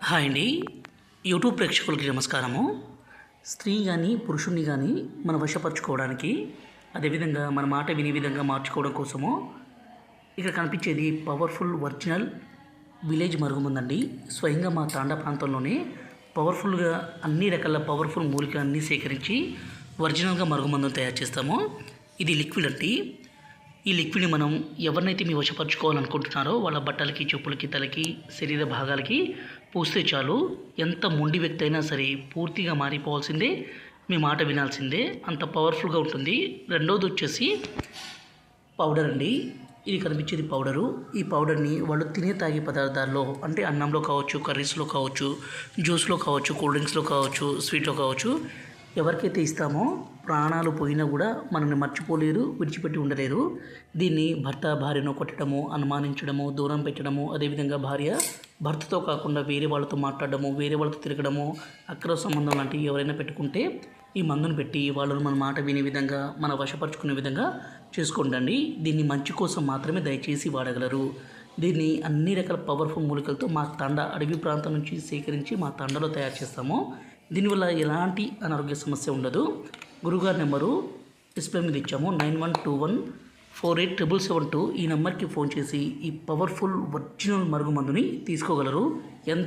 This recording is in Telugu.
హాయ్ అండి. యూట్యూబ్ ప్రేక్షకులకి నమస్కారము. స్త్రీ కానీ పురుషుణ్ణి కానీ మనం వశపరచుకోవడానికి, అదేవిధంగా మన మాట వినే విధంగా మార్చుకోవడం కోసము ఇక్కడ కనిపించేది పవర్ఫుల్ ఒరిజినల్ విలేజ్ మరుగుమందండి. స్వయంగా మా తాండా ప్రాంతంలోనే పవర్ఫుల్గా అన్ని రకాల పవర్ఫుల్ మూలికలన్నీ సేకరించి ఒరిజినల్గా మరుగుమందును తయారు చేస్తాము. ఇది లిక్విడ్ అండి. ఈ లిక్విడ్ని మనం ఎవరినైతే మీ వశపరచుకోవాలనుకుంటున్నారో వాళ్ళ బట్టలకి, చెప్పులకి, తలకి, శరీర భాగాలకి పూస్తే చాలు. ఎంత మొండి వ్యక్తి అయినా సరే పూర్తిగా మారిపోవాల్సిందే, మీ మాట వినాల్సిందే. అంత పవర్ఫుల్గా ఉంటుంది. రెండోది వచ్చేసి పౌడర్ అండి. ఇది కనిపించేది పౌడరు. ఈ పౌడర్ని వాళ్ళు తినే తాగే పదార్థాల్లో, అంటే అన్నంలో కావచ్చు, కర్రీస్లో కావచ్చు, జ్యూస్లో కావచ్చు, కూల్ డ్రింక్స్లో కావచ్చు, స్వీట్లో కావచ్చు, ఎవరికైతే ఇస్తామో ప్రాణాలు పోయినా కూడా మనల్ని మర్చిపోలేరు, విడిచిపెట్టి ఉండలేరు. దీన్ని భర్త భార్యను కొట్టడము, అనుమానించడము, దూరం పెట్టడము, అదేవిధంగా భార్య భర్తతో కాకుండా వేరే వాళ్ళతో మాట్లాడడము, వేరే వాళ్ళతో తిరగడము, అక్రమ సంబంధం లాంటివి ఎవరైనా పెట్టుకుంటే ఈ మందును పెట్టి వాళ్ళను మన మాట వినే విధంగా, మన వశపరుచుకునే విధంగా చేసుకోండి. దీన్ని మంచి కోసం మాత్రమే దయచేసి వాడగలరు. దీన్ని అన్ని రకాల పవర్ఫుల్ మూలికలతో మా తండ అడవి ప్రాంతం నుంచి సేకరించి మా తండలో తయారు చేస్తాము. దీనివల్ల ఎలాంటి అనారోగ్య సమస్య ఉండదు. గురుగారి నెంబరు డిస్ప్లే మీద ఇచ్చాము, 9121487772. ఈ నెంబర్కి ఫోన్ చేసి ఈ పవర్ఫుల్ ఒరిజినల్ మరుగుమందుని తీసుకోగలరు. ఎంత